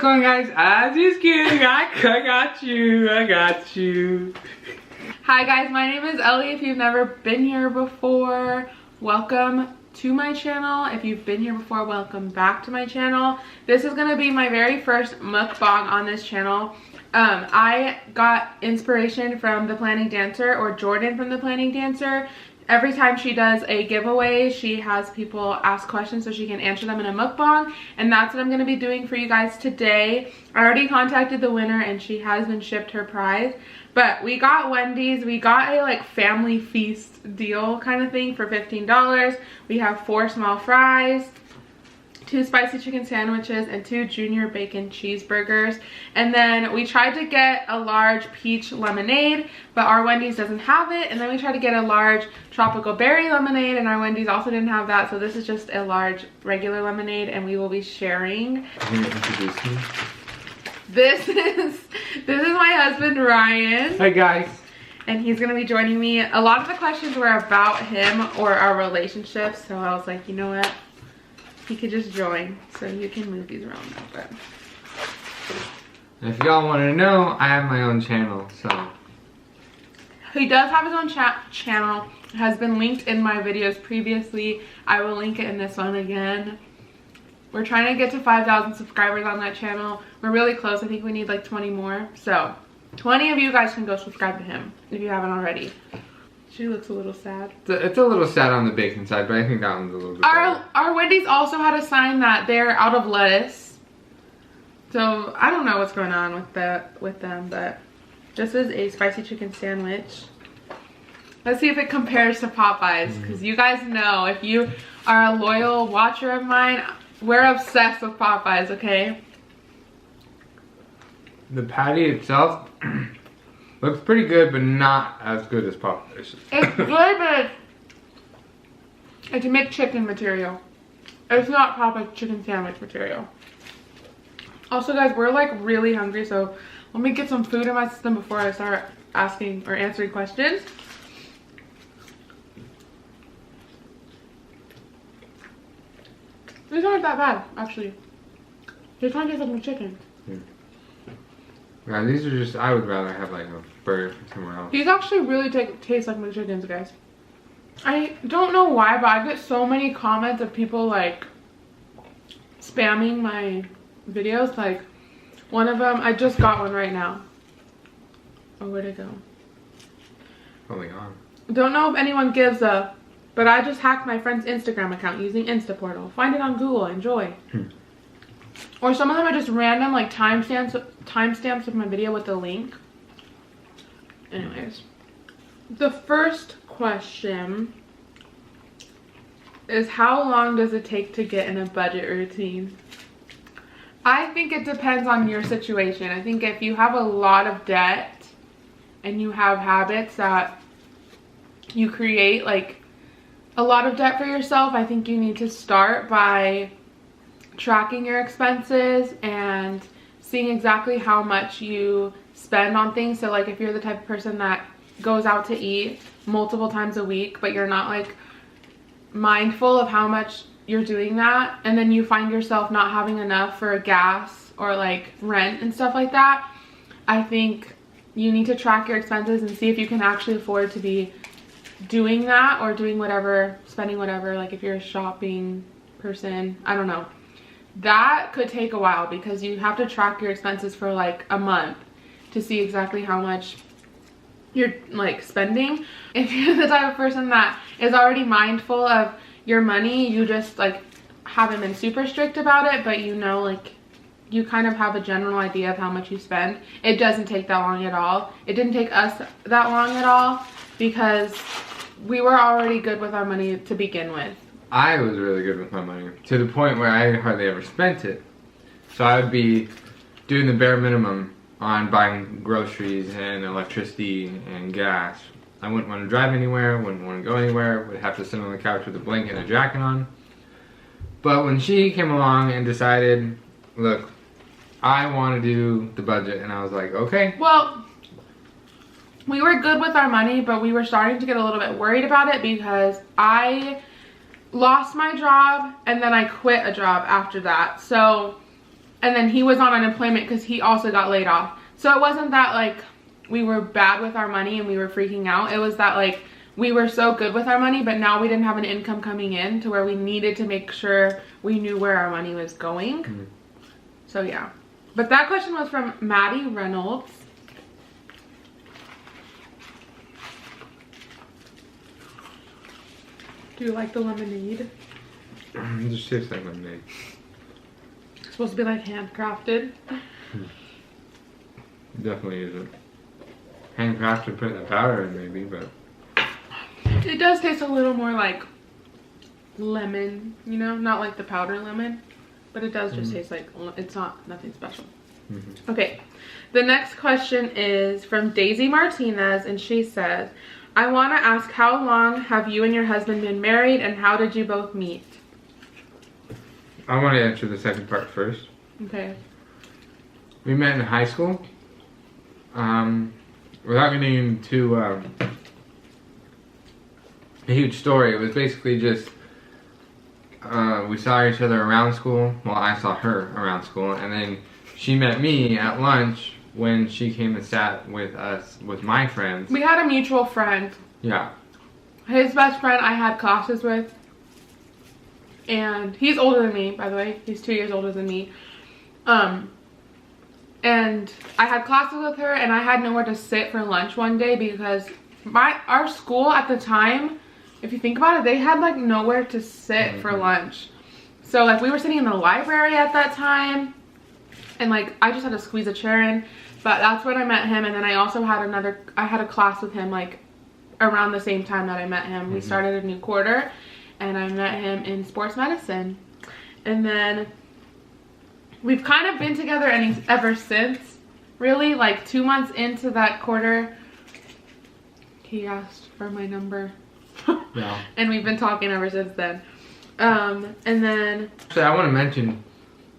going, guys? I'm just kidding. I got you. I got you. Hi guys, my name is Ellie. If you've never been here before, welcome to my channel. If you've been here before, welcome back to my channel. This is gonna be my very first mukbang on this channel. I got inspiration from The Planning Dancer, or Jordan from The Planning Dancer. Every time she does a giveaway, she has people ask questions so she can answer them in a mukbang, and that's what I'm going to be doing for you guys today. I already contacted the winner and she has been shipped her prize, but we got Wendy's. We got a like family feast deal kind of thing for $15. We have 4 small fries, 2 spicy chicken sandwiches, and 2 junior bacon cheeseburgers. And then we tried to get a large peach lemonade, but our Wendy's doesn't have it. And then we tried to get a large tropical berry lemonade, and our Wendy's also didn't have that. So this is just a large regular lemonade, and we will be sharing. Can you introduce me? This is my husband Ryan. Hi guys. And he's gonna be joining me. A lot of the questions were about him or our relationship, so I was like, you know what? He could just join, so you can move these around now. But if y'all want to know, I have my own channel, so. He does have his own channel. It has been linked in my videos previously. I will link it in this one again. We're trying to get to 5,000 subscribers on that channel. We're really close. I think we need like 20 more. So 20 of you guys can go subscribe to him if you haven't already. She looks a little sad. It's a little sad on the bacon side, but I think that one's a little bit better. Our Wendy's also had a sign that they're out of lettuce. So I don't know what's going on with them, but this is a spicy chicken sandwich. Let's see if it compares to Popeyes, because you guys know, if you are a loyal watcher of mine, we're obsessed with Popeyes, okay? The patty itself looks pretty good, but not as good as Popeyes. It's good, but it's McChicken material. It's not Popeyes chicken sandwich material. Also, guys, we're like really hungry, so let me get some food in my system before I start asking or answering questions. These aren't that bad, actually. They're trying to get some chicken. Yeah, these are just, I would rather have like a burger from somewhere else. These actually really taste like McChickens, guys. I don't know why, but I get so many comments of people like spamming my videos. Like one of them, I just got one right now. Oh, where'd it go? Probably gone. Don't know if anyone gives a, but I just hacked my friend's Instagram account using Instaportal. Find it on Google, enjoy. Or some of them are just random like timestamps of my video with the link. Anyways, the first question is, how long does it take to get in a budget routine? I think it depends on your situation. I think if you have a lot of debt and you have habits that you create like a lot of debt for yourself, I think you need to start by tracking your expenses and seeing exactly how much you spend on things. So like if you're the type of person that goes out to eat multiple times a week, but you're not like mindful of how much you're doing that, and then you find yourself not having enough for gas or like rent and stuff like that, I think you need to track your expenses and see if you can actually afford to be doing that or doing whatever, spending whatever. Like if you're a shopping person, I don't know. That could take a while because you have to track your expenses for like a month to see exactly how much you're like spending. If you're the type of person that is already mindful of your money, you just like haven't been super strict about it, but you know, like you kind of have a general idea of how much you spend. It doesn't take that long at all. It didn't take us that long at all because we were already good with our money to begin with. I was really good with my money, to the point where I hardly ever spent it. So I would be doing the bare minimum on buying groceries and electricity and gas. I wouldn't want to drive anywhere, wouldn't want to go anywhere, would have to sit on the couch with a blanket and a jacket on. But when she came along and decided, look, I want to do the budget, and I was like, okay. Well, we were good with our money, but we were starting to get a little bit worried about it because I lost my job and then I quit a job after that. So And then he was on unemployment because he also got laid off. So it wasn't that like we were bad with our money and we were freaking out. It was that like we were so good with our money, but now we didn't have an income coming in to where we needed to make sure we knew where our money was going. Mm-hmm. So yeah. But that question was from Maddie Reynolds. Do you like the lemonade? It just tastes like lemonade. It's supposed to be like handcrafted. Definitely isn't. Handcrafted, put the powder in maybe, but it does taste a little more like lemon, you know, not like the powder lemon, but it does just taste like, it's not nothing special. Okay, the next question is from Daisy Martinez, and she says, I want to ask, how long have you and your husband been married, and how did you both meet? I want to answer the second part first. Okay. We met in high school. Without getting into a huge story, it was basically just we saw each other around school. Well, I saw her around school, and then she met me at lunch when she came and sat with us, with my friends. We had a mutual friend. Yeah. His best friend I had classes with. And he's older than me, by the way. He's 2 years older than me. And I had classes with her, and I had nowhere to sit for lunch one day because our school at the time, if you think about it, they had like nowhere to sit for lunch. So like we were sitting in the library at that time, and like I just had to squeeze a chair in. But that's when I met him, and then I also had I had a class with him like around the same time that I met him. We started a new quarter, and I met him in sports medicine. And then we've kind of been together ever since. Really, like 2 months into that quarter, he asked for my number. Yeah. And we've been talking ever since then. And then... So I want to mention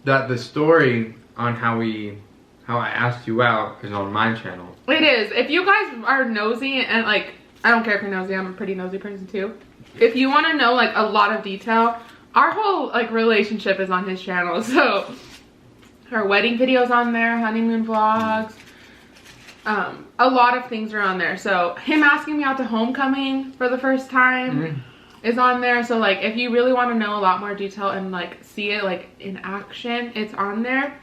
that the story on how I asked you out is on my channel. It is. If you guys are nosy, and like, I don't care if you're nosy, I'm a pretty nosy person too. If you want to know like a lot of detail, our whole like relationship is on his channel. So her wedding videos on there, honeymoon vlogs, a lot of things are on there. So him asking me out to homecoming for the first time is on there. So like if you really want to know a lot more detail and like see it like in action, it's on there.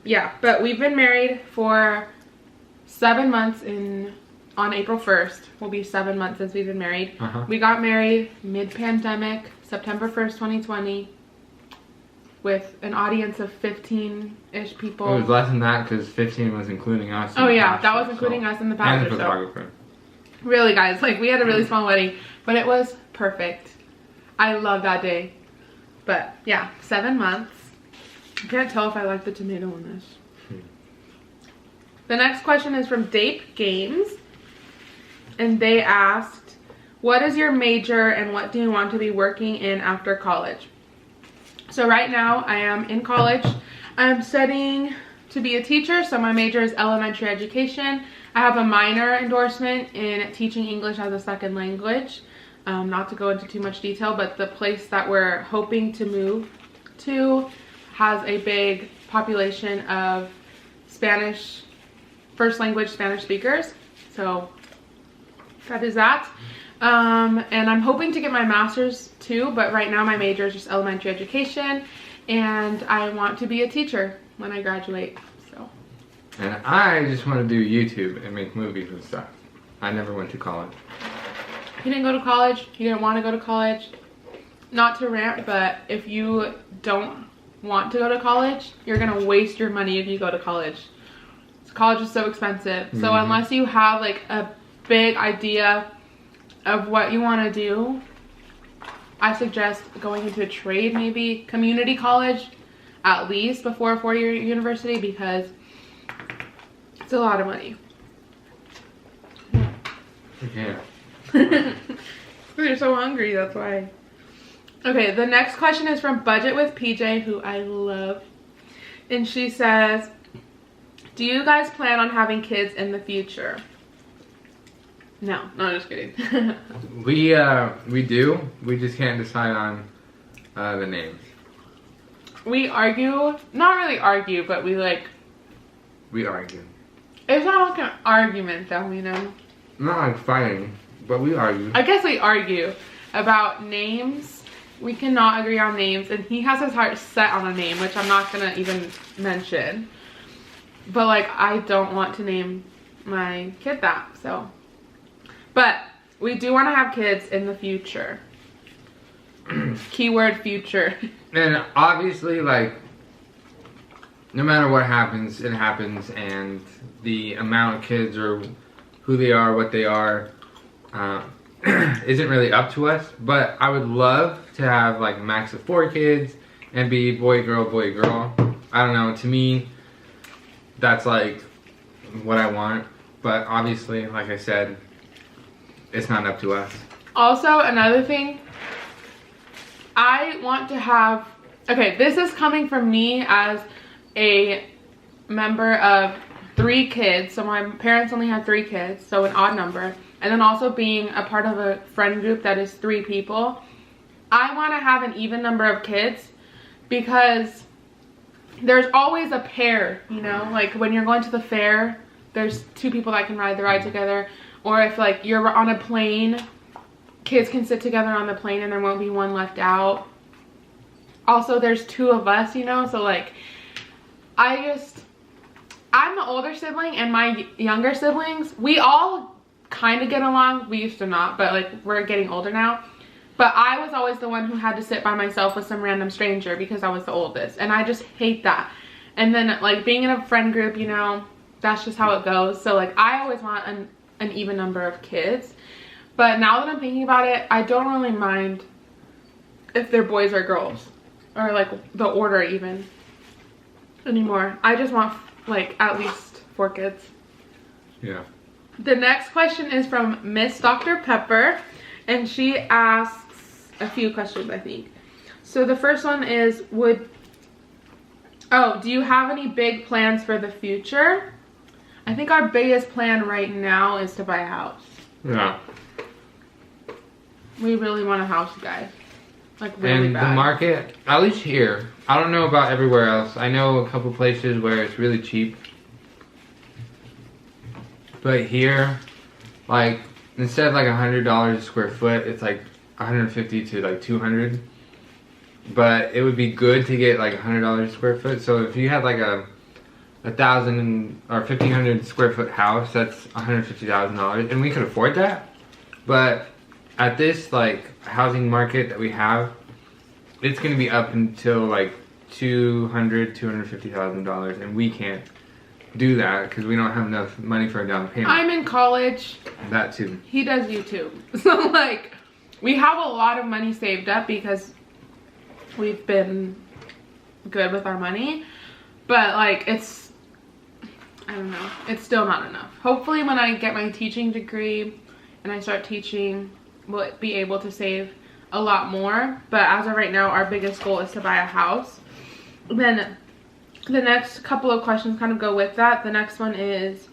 Yeah, but we've been married for 7 months on April 1st. Will be 7 months since we've been married. We got married mid-pandemic, September 1st, 2020, with an audience of 15-ish people. It was less than that because 15 was including us. Oh yeah, that was including us in the pastor. And the photographer. So. Really, guys, like we had a really small wedding, but it was perfect. I love that day. But yeah, 7 months. I can't tell if I like the tomato on this. The next question is from Dape Games. And they asked, what is your major and what do you want to be working in after college? So right now I am in college. I'm studying to be a teacher. So my major is elementary education. I have a minor endorsement in teaching English as a second language. Not to go into too much detail, but the place that we're hoping to move to has a big population of Spanish, first language Spanish speakers. So that is that. And I'm hoping to get my master's too, but right now my major is just elementary education, and I want to be a teacher when I graduate. So. And I just want to do YouTube and make movies and stuff. I never went to college. He didn't go to college. He didn't want to go to college. Not to rant, but if you don't want to go to college, you're gonna waste your money if you go to college. College is so expensive. So unless you have like a big idea of what you want to do, I suggest going into a trade, maybe community college at least before a 4-year university, because it's a lot of money. Yeah. You're so hungry, that's why. Okay, the next question is from Budget with PJ, who I love. And she says, do you guys plan on having kids in the future? No, I'm just kidding. We do. We just can't decide on the names. we argue, not really argue, but we argue. it's not like an argument though, you know? Not like fighting, but we argue. I guess we argue about names. We cannot agree on names, and he has his heart set on a name, which I'm not gonna even mention. But like, I don't want to name my kid that, so. But we do want to have kids in the future. Keyword future. And obviously, like, no matter what happens, it happens, and the amount of kids or who they are, what they are, isn't really up to us. But I would love to have like a max of 4 kids and be boy, girl, boy, girl. I don't know, to me, that's like what I want. But obviously, like I said, it's not up to us. Also, another thing, I want to have, okay, this is coming from me as a member of 3 kids. So my parents only had 3 kids, so an odd number. And then also being a part of a friend group that is 3 people. I want to have an even number of kids because there's always a pair, you know? Like when you're going to the fair, there's 2 people that can ride the ride together. Or if like you're on a plane, kids can sit together on the plane and there won't be one left out. Also, there's 2 of us, you know? So like, I'm the older sibling, and my younger siblings, we all kind of get along. We used to not, but like we're getting older now. But I was always the one who had to sit by myself with some random stranger because I was the oldest, and I just hate that. And then like being in a friend group, you know, that's just how it goes. So like I always want an even number of kids. But now that I'm thinking about it, I don't really mind if they're boys or girls, or like the order even anymore. I just want like at least 4 kids. Yeah. The next question is from Miss Dr. Pepper, and she asks a few questions, I think. So the first one is, do you have any big plans for the future? I think our biggest plan right now is to buy a house. Yeah. We really want a house, guys. Like really and bad. The market, at least here, I don't know about everywhere else. I know a couple places where it's really cheap. But here, like, instead of like $100 a square foot, it's like 150 to like 200. But it would be good to get like $100 a square foot. So if you had like a 1,000 or 1,500 square foot house, that's $150,000, and we could afford that. But at this like housing market that we have, it's gonna be up until like $250,000, and we can't do that because we don't have enough money for a down payment. I'm in college. That too. He does YouTube. So like we have a lot of money saved up because we've been good with our money. But like it's, I don't know, it's still not enough. Hopefully when I get my teaching degree and I start teaching, we'll be able to save a lot more. But as of right now, our biggest goal is to buy a house. Then the next couple of questions kind of go with that. The next one is,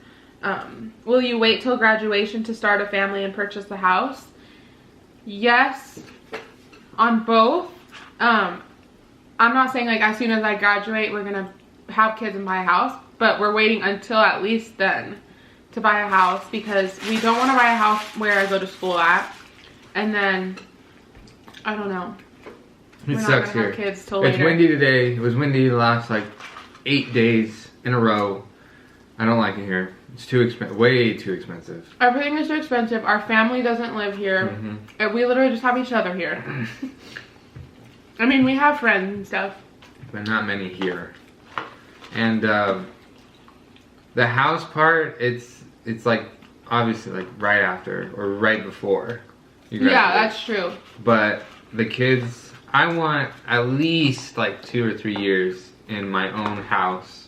will you wait till graduation to start a family and purchase the house? Yes, on both. I'm not saying like as soon as I graduate we're gonna have kids and buy a house, but we're waiting until at least then to buy a house because we don't want to buy a house where I go to school at, and then I don't know. It sucks here. Kids till it's later. windy today. It was windy the last like 8 days in a row. I don't like it here. It's too expensive. Way too expensive. Everything is too expensive. Our family doesn't live here. And we literally just have each other here. I mean, we have friends and stuff, but not many here. And the house part, it's like obviously like right after or right before you graduate. Yeah, that's true. But the kids, I want at least like 2 or 3 years in my own house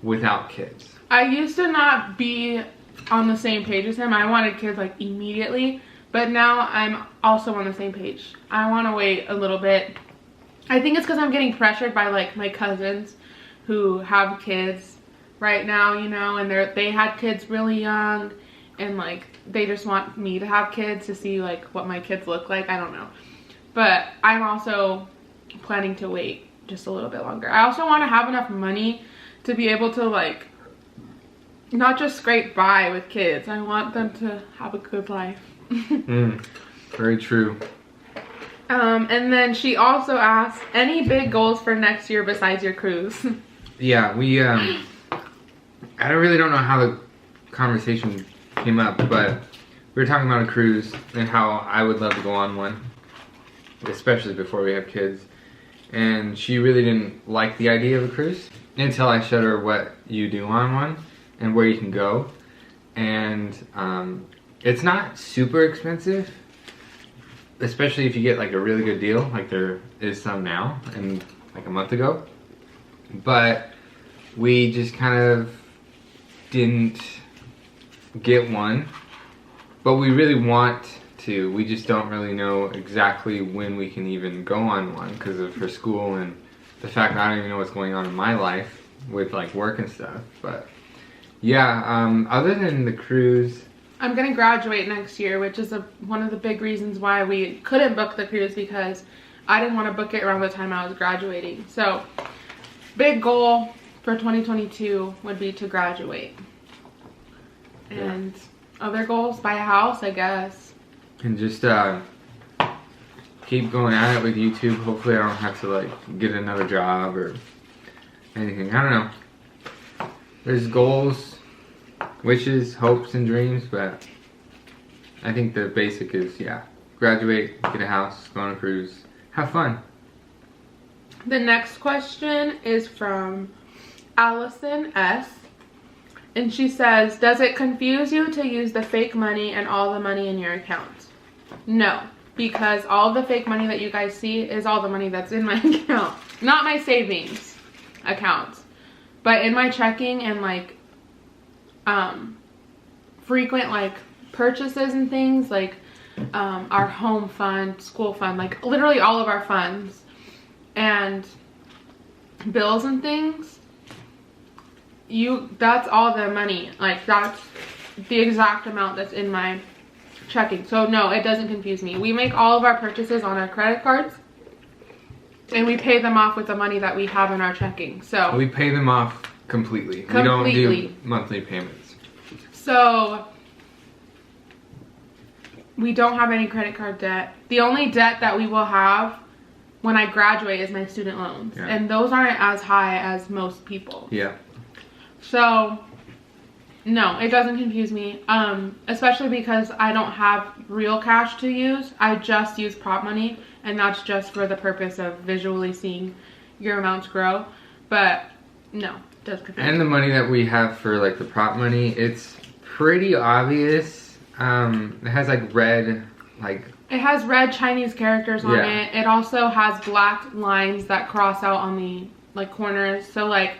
without kids. I used to not be on the same page as him. I wanted kids like immediately, but now I'm also on the same page. I want to wait a little bit. I think it's because I'm getting pressured by like my cousins who have kids right now, you know, and they had kids really young, and like they just want me to have kids to see like what my kids look like. I don't know, but I'm also planning to wait just a little bit longer. I also want to have enough money to be able to like not just scrape by with kids. I want them to have a good life. Very true. And then she also asked, any big goals for next year besides your cruise? Yeah, we I really don't know how the conversation came up, but we were talking about a cruise and how I would love to go on one, especially before we have kids. And she really didn't like the idea of a cruise until I showed her what you do on one and where you can go. And it's not super expensive, especially if you get like a really good deal, like there is some now and like a month ago. But we just kind of didn't get one, but we really want to. We just don't really know exactly when we can even go on one because of her school and the fact that I don't even know what's going on in my life with like work and stuff. But yeah, other than the cruise, I'm gonna graduate next year, which is one of the big reasons why we couldn't book the cruise, because I didn't want to book it around the time I was graduating. So big goal for 2022 would be to graduate. And other goals, buy a house, I guess. And just keep going at it with YouTube. Hopefully I don't have to like get another job or anything. I don't know. There's goals, wishes, hopes, and dreams, but I think the basic is, yeah, graduate, get a house, go on a cruise, have fun. The next question is from Allison S. And she says, does it confuse you to use the fake money and all the money in your account? No, because all the fake money that you guys see is all the money that's in my account. Not my savings accounts, but in my checking and like frequent like purchases and things, like our home fund, school fund, like literally all of our funds and bills and things. That's all the money, like that's the exact amount that's in my checking. So no, it doesn't confuse me. We make all of our purchases on our credit cards and we pay them off with the money that we have in our checking. So we pay them off completely. We don't do monthly payments. So we don't have any credit card debt. The only debt that we will have when I graduate is my student loans, and those aren't as high as most people. Yeah. So no, it doesn't confuse me, especially because I don't have real cash to use. I just use prop money, and that's just for the purpose of visually seeing your amounts grow. But no, it does confuse me. And the money that we have for like the prop money, it's pretty obvious. It has like red, like... It has red Chinese characters on it. It also has black lines that cross out on the like corners. So like,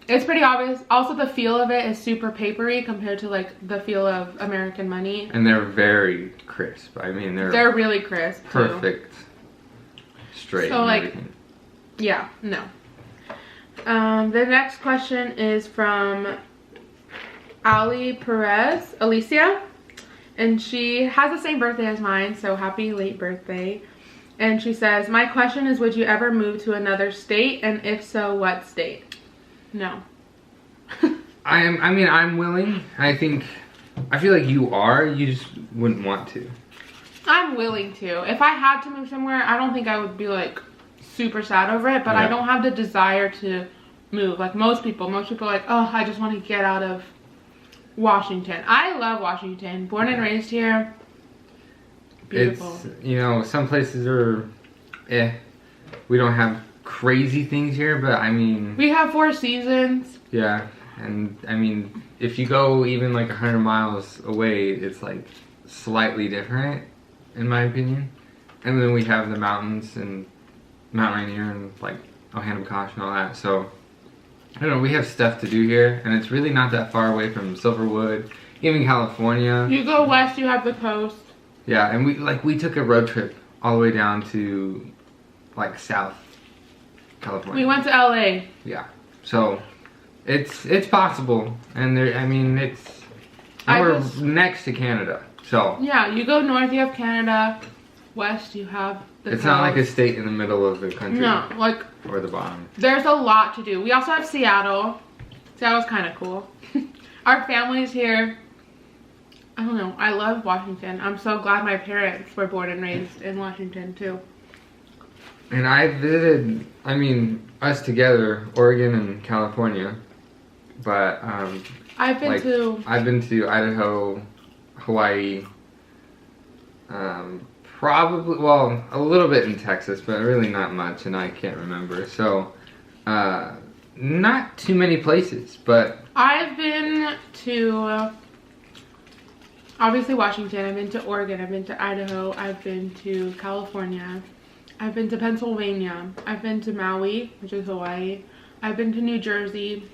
it's pretty obvious. Also, the feel of it is super papery compared to like the feel of American money. And they're very crisp. I mean, they're really crisp. Perfect. Too. Straight. So like, everything. Yeah, no. The next question is from Ali Perez, Alicia. And she has the same birthday as mine, so happy late birthday. And she says, my question is, would you ever move to another state? And if so, what state? No. I'm willing. I feel like you are. You just wouldn't want to. I'm willing to. If I had to move somewhere, I don't think I would be like super sad over it, but I don't have the desire to move. Like most people are like, oh, I just want to get out of Washington. I love Washington. Born and raised here. Beautiful. It's, you know, some places are, we don't have crazy things here, but I mean... We have 4 seasons. Yeah, and I mean, if you go even like 100 miles away, it's like slightly different, in my opinion. And then we have the mountains and Mount Rainier and like Ohanamkosh and all that, so... I don't know, we have stuff to do here, and it's really not that far away from Silverwood, even California. You go west, you have the coast. Yeah, and we took a road trip all the way down to like South California. We went to LA. Yeah, so it's possible, and we're next to Canada, so. Yeah, you go north, you have Canada. West, you have It's not like a state in the middle of the country. No, like. Or the bottom. There's a lot to do. We also have Seattle. Seattle's kind of cool. Our family's here. I don't know. I love Washington. I'm so glad my parents were born and raised in Washington too. And I visited, I mean, us together, Oregon and California. But I've been to Idaho, Hawaii, probably, well, a little bit in Texas, but really not much, and I can't remember. So, not too many places, but I've been to obviously Washington. I've been to Oregon. I've been to Idaho. I've been to California. I've been to Pennsylvania. I've been to Maui, which is Hawaii. I've been to New Jersey.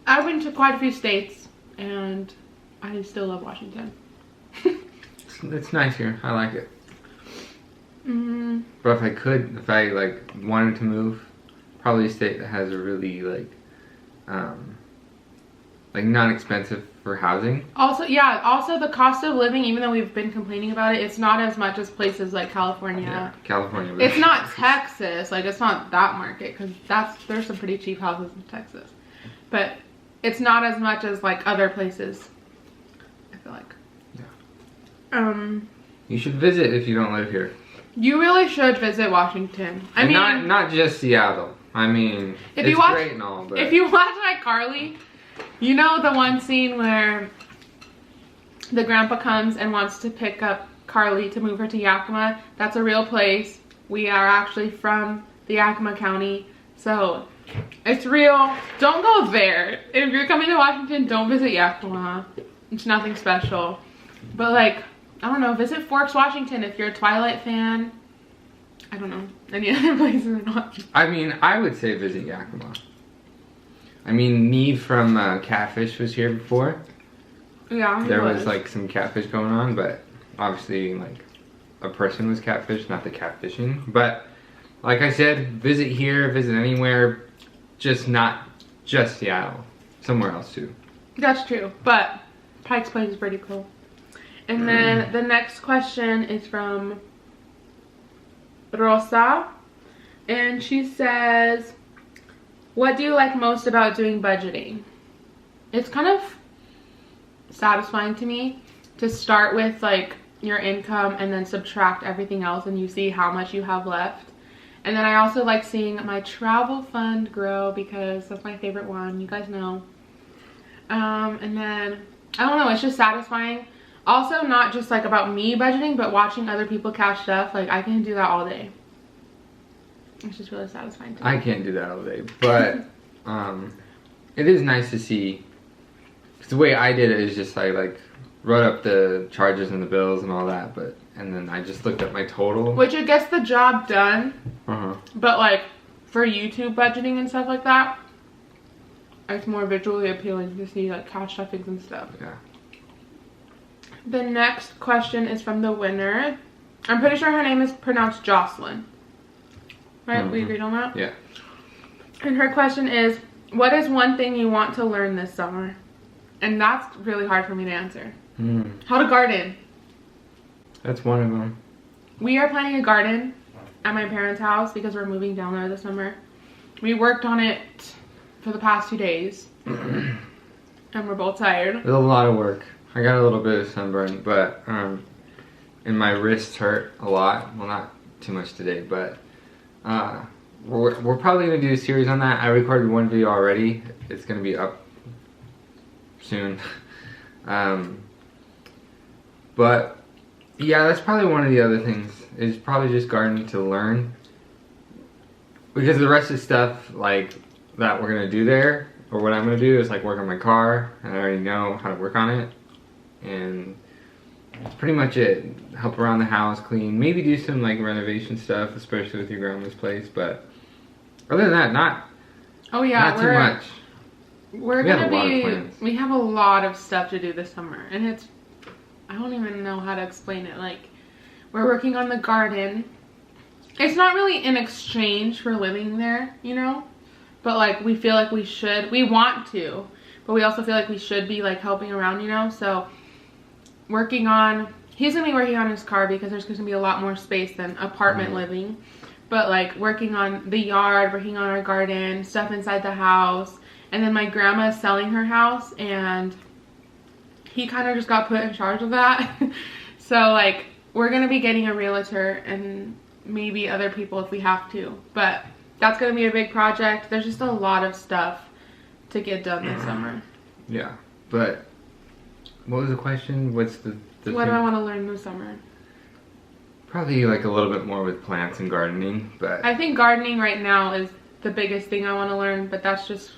I've been to quite a few states, and I still love Washington. It's nice here. I like it. But if I like wanted to move, probably a state that has a really like not expensive for housing. Also, yeah. Also, the cost of living, even though we've been complaining about it, it's not as much as places like California. Yeah, California. It's not Texas. Like, it's not that market, because there's some pretty cheap houses in Texas, but it's not as much as like other places. I feel like. Yeah. You should visit if you don't live here. You really should visit Washington. I mean, not just Seattle. I mean, it's great and all, but if you watch iCarly, you know the one scene where the grandpa comes and wants to pick up Carly to move her to Yakima. That's a real place. We are actually from the Yakima County, so it's real. Don't go there. If you're coming to Washington, don't visit Yakima. It's nothing special. But like, I don't know, visit Forks, Washington if you're a Twilight fan. I don't know any other places or not. I mean, I would say visit Yakima. I mean, Neve from Catfish was here before. Yeah, there was like some catfish going on, but obviously like a person was catfish, not the catfishing. But like I said, visit here, visit anywhere, just not just Seattle, somewhere else too. That's true, but Pike's Place is pretty cool. And then the next question is from Rosa, and she says, what do you like most about doing budgeting? It's kind of satisfying to me to start with like your income and then subtract everything else and you see how much you have left. And then I also like seeing my travel fund grow because that's my favorite one, you guys know. And then I don't know, it's just satisfying. Also, not just like about me budgeting, but watching other people cash stuff. Like, I can do that all day. It's just really satisfying to me. I can't do that all day, but it is nice to see. Cause the way I did it is just I like wrote up the charges and the bills and all that, and then I just looked at my total. Which it gets the job done. But like for YouTube budgeting and stuff like that, it's more visually appealing to see like cash stuffings and stuff. Yeah. The next question is from the winner. I'm pretty sure her name is pronounced Jocelyn. Right? We agreed on that? Yeah. And her question is, what is one thing you want to learn this summer? And that's really hard for me to answer. How to garden. That's one of them. We are planning a garden at my parents' house because we're moving down there this summer. We worked on it for the past 2 days. And we're both tired. It's a lot of work. I got a little bit of sunburn, but and my wrists hurt a lot. Well, not too much today, but we're probably gonna do a series on that. I recorded one video already. It's gonna be up soon. But yeah, that's probably one of the other things. Is probably just gardening to learn, because the rest of the stuff like that we're gonna do there, or what I'm gonna do is like work on my car, and I already know how to work on it. And that's pretty much it. Help around the house, clean, maybe do some like renovation stuff, especially with your grandma's place. But other than that, not too much. We have a lot of stuff to do this summer, and I don't even know how to explain it. Like, we're working on the garden. It's not really in exchange for living there, you know, but like we feel like we want to, but we also feel like we should be like helping around, you know. So working on he's gonna be working on his car because there's gonna be a lot more space than apartment living. But like working on the yard, working on our garden, stuff inside the house. And then my grandma is selling her house, and he kind of just got put in charge of that. So like we're gonna be getting a realtor and maybe other people if we have to, but that's gonna be a big project. There's just a lot of stuff to get done this summer. Yeah, but what was the question? What's the what do I want to learn this summer? Probably like a little bit more with plants and gardening, but I think gardening right now is the biggest thing I want to learn, but that's just...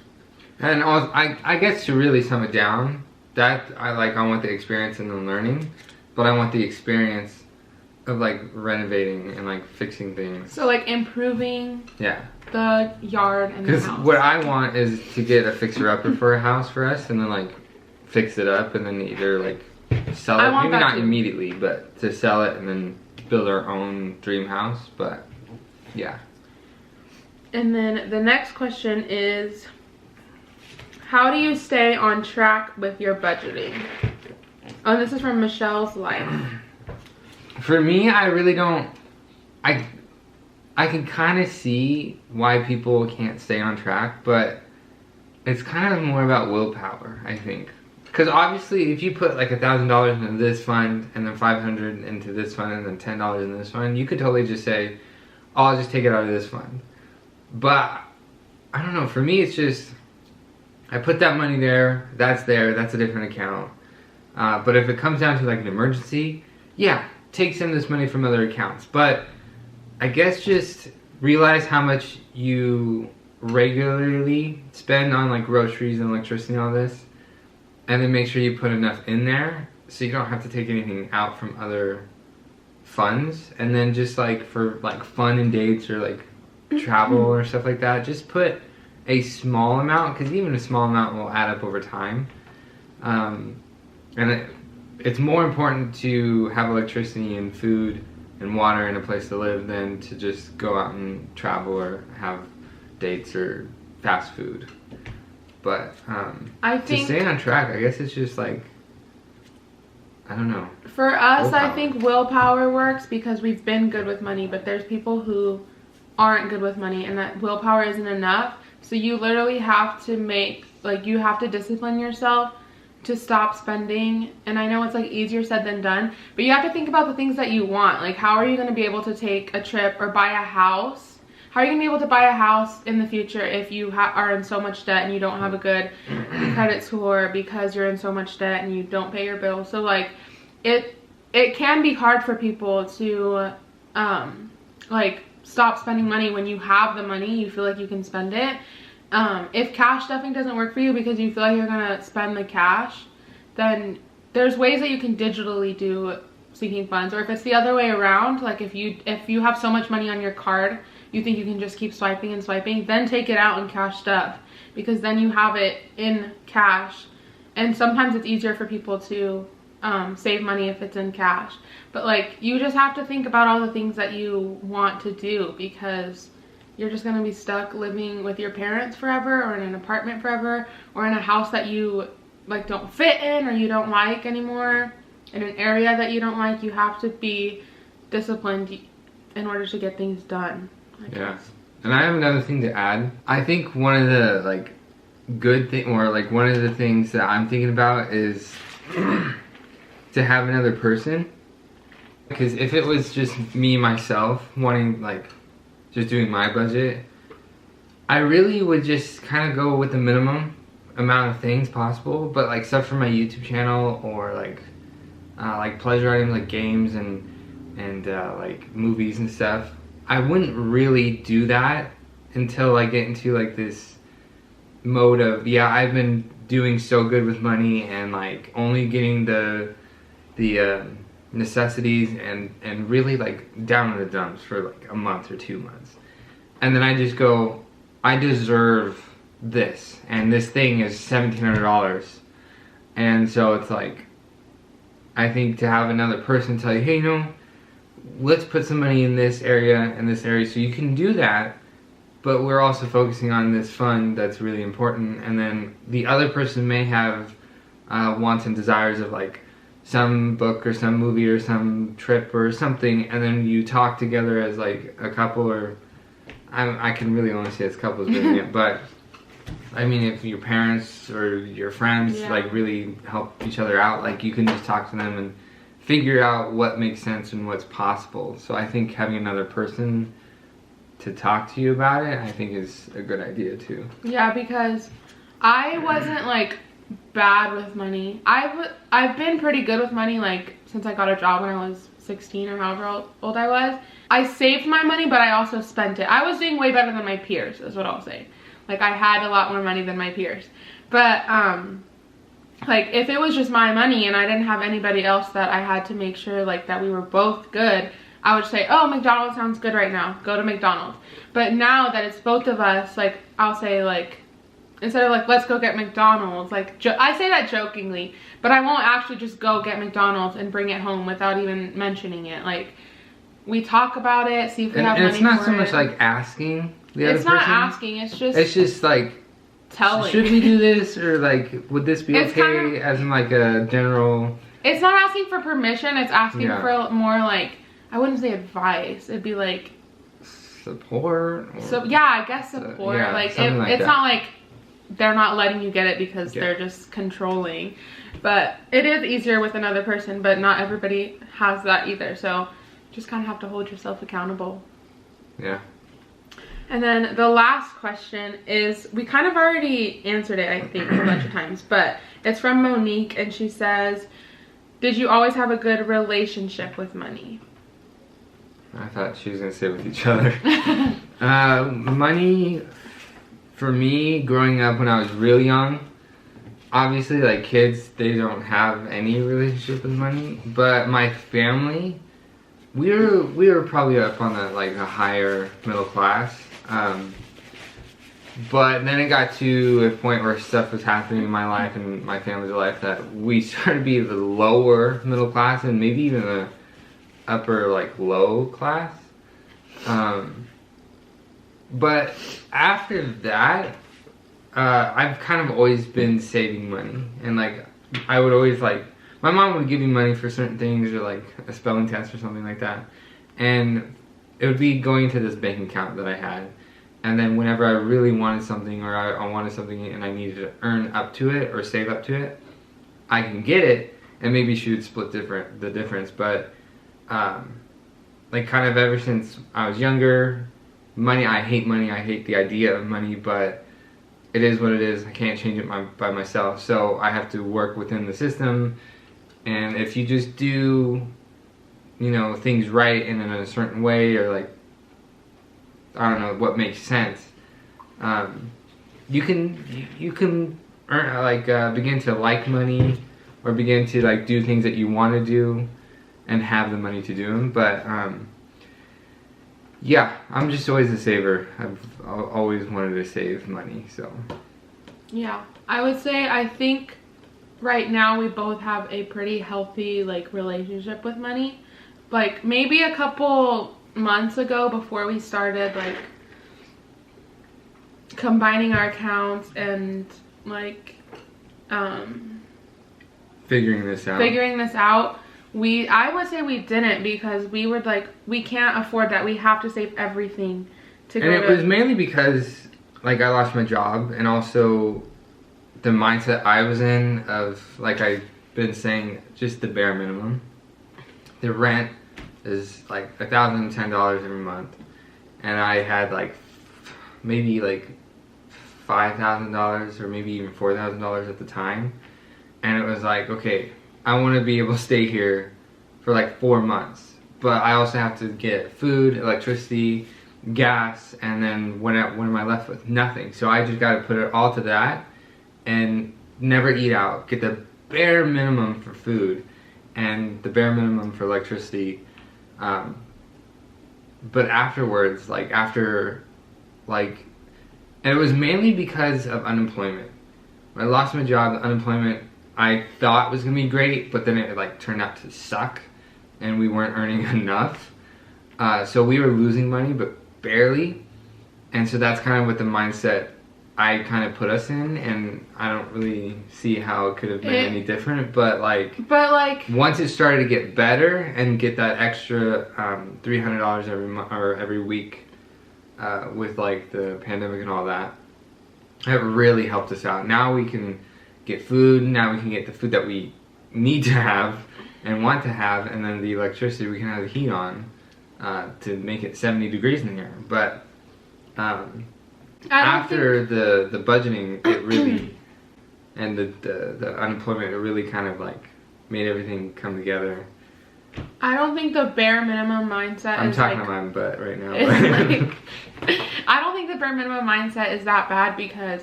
And also, I guess to really sum it down, that I want the experience and the learning, but I want the experience of like renovating and like fixing things. So like improving the yard and the house. Because what I want is to get a fixer-upper for a house for us, and then like fix it up, and then either like sell it, maybe not immediately, but to sell it and then build our own dream house. But yeah. And then the next question is, how do you stay on track with your budgeting? Oh, this is from Michelle's Life. For me, I really don't. I can kind of see why people can't stay on track, but it's kind of more about willpower, I think. Because obviously, if you put like $1,000 into this fund, and then $500 into this fund, and then $10 in this fund, you could totally just say, oh, I'll just take it out of this fund. But I don't know. For me, it's just I put that money there. That's a different account. But if it comes down to like an emergency, yeah, take some of this money from other accounts. But I guess just realize how much you regularly spend on like groceries and electricity and all this, and then make sure you put enough in there so you don't have to take anything out from other funds. And then just like for like fun and dates or like travel or stuff like that, just put a small amount, because even a small amount will add up over time. And it's more important to have electricity and food and water and a place to live than to just go out and travel or have dates or fast food. But I think to stay on track, I guess it's just like, I don't know. For us, willpower. I think willpower works because we've been good with money, but there's people who aren't good with money, and that willpower isn't enough. So you literally have to you have to discipline yourself to stop spending. And I know it's like easier said than done, but you have to think about the things that you want. Like, how are you going to be able to take a trip or buy a house? How are you going to be able to buy a house in the future if you are in so much debt and you don't have a good credit score because you're in so much debt and you don't pay your bills? So like it can be hard for people to like stop spending money when you have the money. You feel like you can spend it. If cash stuffing doesn't work for you because you feel like you're gonna spend the cash, then there's ways that you can digitally do sinking funds. Or if it's the other way around, like if you have so much money on your card you think you can just keep swiping and swiping, then take it out and cash stuff, because then you have it in cash. And sometimes it's easier for people to save money if it's in cash. But like, you just have to think about all the things that you want to do, because you're just going to be stuck living with your parents forever, or in an apartment forever, or in a house that you like don't fit in or you don't like anymore, in an area that you don't like. You have to be disciplined in order to get things done, I guess. And I have another thing to add. I think one of the like good thing, or like one of the things that I'm thinking about is to have another person. Because if it was just me, myself, wanting like just doing my budget, I really would just kind of go with the minimum amount of things possible. But like stuff for my YouTube channel, or like pleasure items like games and like movies and stuff, I wouldn't really do that until I get into like this mode of, yeah, I've been doing so good with money and like only getting the necessities and really like down in the dumps for like a month or 2 months. And then I just go, I deserve this, and this thing is $1,700. And so it's like, I think to have another person tell you, hey, you know, let's put some money in this area and this area, so you can do that, but we're also focusing on this fund that's really important. And then the other person may have wants and desires of like some book or some movie or some trip or something, and then you talk together as like a couple, or I can really only say it's couples doing it, but I mean, if your parents or your friends like really help each other out, like you can just talk to them and figure out what makes sense and what's possible. So I think having another person to talk to you about it, I think is a good idea too. Yeah, because I wasn't like bad with money. I've been pretty good with money like since I got a job when I was 16 or however old I was. I saved my money, but I also spent it. I was doing way better than my peers, is what I'll say. Like I had a lot more money than my peers. But like if it was just my money and I didn't have anybody else that I had to make sure like that we were both good, I would say, oh, McDonald's sounds good right now, go to McDonald's. But now that it's both of us, like I'll say like, instead of like, let's go get McDonald's, like I say that jokingly, but I won't actually just go get McDonald's and bring it home without even mentioning it. Like we talk about it, see if we have money for it. It's not so much like asking the other person. It's not asking, it's just like telling. Should we do this, or like would this be okay, kind of, as in like a general. It's not asking for permission, it's asking for more like, I wouldn't say advice, it'd be like support. So yeah, I guess support. Yeah, like it's not like they're not letting you get it because they're just controlling. But it is easier with another person, but not everybody has that either. So just kind of have to hold yourself accountable. Yeah. And then the last question is, we kind of already answered it, I think, a bunch of times, but it's from Monique, and she says, did you always have a good relationship with money? I thought she was going to say with each other. Money, for me, growing up when I was real young, obviously, like kids, they don't have any relationship with money, but my family, we were probably up on a higher middle class. But then it got to a point where stuff was happening in my life and my family's life that we started to be the lower middle class and maybe even the upper low class. But after that, I've kind of always been saving money, and I would always my mom would give me money for certain things, or a spelling test or something like that, and it would be going to this bank account that I had. And then whenever I really wanted something, or I wanted something and I needed to earn up to it or save up to it, I can get it, and maybe she would split the difference. But kind of ever since I was younger, money, I hate money. I hate the idea of money, but it is what it is. I can't change it by myself, so I have to work within the system. And if you just do, things right and in a certain way, or I don't know what makes sense, you can earn, begin to like money, or begin to do things that you want to do and have the money to do them. But yeah, I'm just always a saver. I've always wanted to save money, so yeah, I would say I think right now we both have a pretty healthy relationship with money. Maybe a couple months ago, before we started combining our accounts and figuring this out, I would say we didn't, because we were we can't afford that. We have to save everything to go. And it was mainly because I lost my job, and also the mindset I was in of I've been saying, just the bare minimum. The rent is $1,010 every month, and I had maybe $5,000 or maybe even $4,000 at the time, and it was okay, I want to be able to stay here for 4 months, but I also have to get food, electricity, gas, and then what am I left with? Nothing. So I just got to put it all to that and never eat out, get the bare minimum for food and the bare minimum for electricity. But afterwards, and it was mainly because of unemployment. When I lost my job, the unemployment I thought was gonna be great, but then it turned out to suck, and we weren't earning enough. So we were losing money, but barely. And so that's kind of what the mindset I kind of put us in, and I don't really see how it could have been any different. But like once it started to get better and get that extra $300 every month or every week with like the pandemic and all that, it really helped us out. Now we can get food. Now we can get the food that we need to have and want to have, and then the electricity we can have the heat on to make it 70 degrees in here. But after the budgeting, it really and the unemployment, it really kind of like made everything come together. I don't think the bare minimum mindset I'm is talking like, about my butt right now. like, I don't think the bare minimum mindset is that bad, because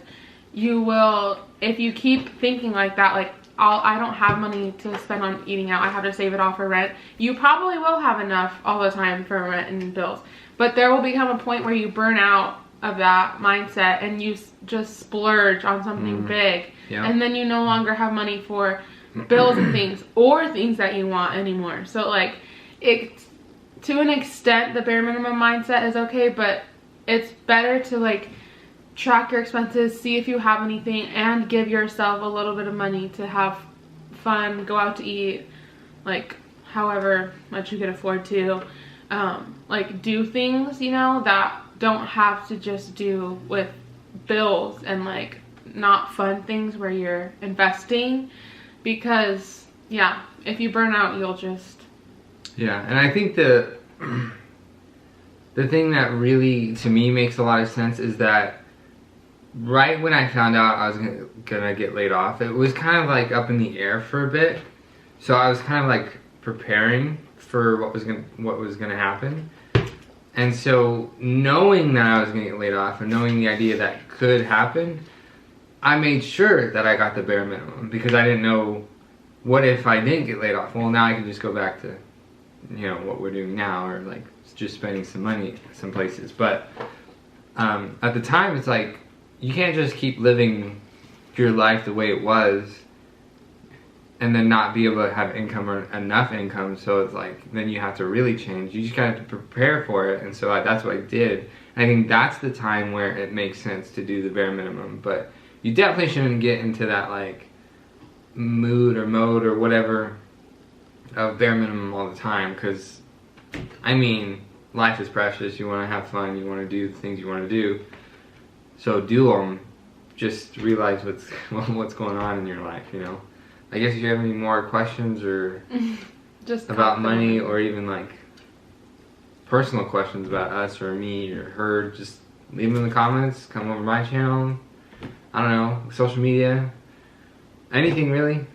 you will, if you keep thinking like that, like I don't have money to spend on eating out, I have to save it all for rent. You probably will have enough all the time for rent and bills, but there will become a point where you burn out of that mindset and you just splurge on something big, and then you no longer have money for bills and things or things that you want anymore. So like it, to an extent, the bare minimum mindset is okay, but it's better to like track your expenses, see if you have anything, and give yourself a little bit of money to have fun, go out to eat, like however much you can afford to, like do things, you know, that don't have to just do with bills and like not fun things where you're investing. Because yeah, if you burn out, you'll just... Yeah, and I think the thing that really, to me, makes a lot of sense is that right when I found out I was gonna get laid off, it was kind of like up in the air for a bit. So I was kind of like preparing for what was gonna happen. And so knowing that I was gonna get laid off and knowing the idea that could happen, I made sure that I got the bare minimum, because I didn't know, what if I didn't get laid off? Well, now I can just go back to, you know, what we're doing now, or like just spending some money some places. But at the time, it's like, you can't just keep living your life the way it was and then not be able to have income or enough income. So it's like, then you have to really change. You just kind of have to prepare for it. And so that's what I did. I think that's the time where it makes sense to do the bare minimum. But you definitely shouldn't get into that like mood or mode or whatever of bare minimum all the time, because I mean, life is precious. You want to have fun, you want to do the things you want to do, so do them. Just realize what's going on in your life, you know. I guess if you have any more questions or just about money, or even like personal questions about us or me or her, just leave them in the comments. Come over my channel, I don't know, social media, anything really.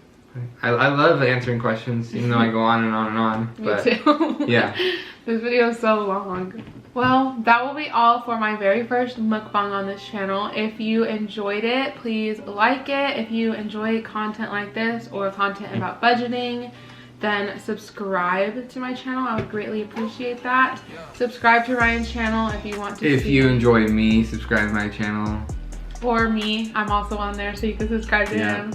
I love answering questions, even though I go on and on and on. But me too. Yeah. This video is so long. Well, that will be all for my very first mukbang on this channel. If you enjoyed it, please like it. If you enjoy content like this or content about budgeting, then subscribe to my channel. I would greatly appreciate that. Subscribe to Ryan's channel if you want to If you enjoy me, subscribe to my channel. Or me, I'm also on there, so you can subscribe to him.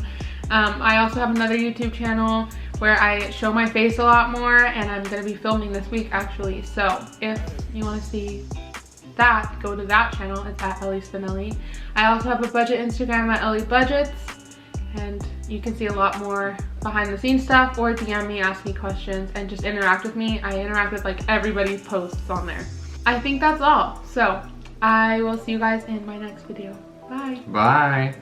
I also have another YouTube channel where I show my face a lot more, and I'm gonna be filming this week actually. So if you wanna see that, go to that channel. It's at Ellie Spinelli. I also have a budget Instagram at Ellie Budgets, and you can see a lot more behind the scenes stuff, or DM me, ask me questions, and just interact with me. I interact with like everybody's posts on there. I think that's all. So I will see you guys in my next video. Bye. Bye.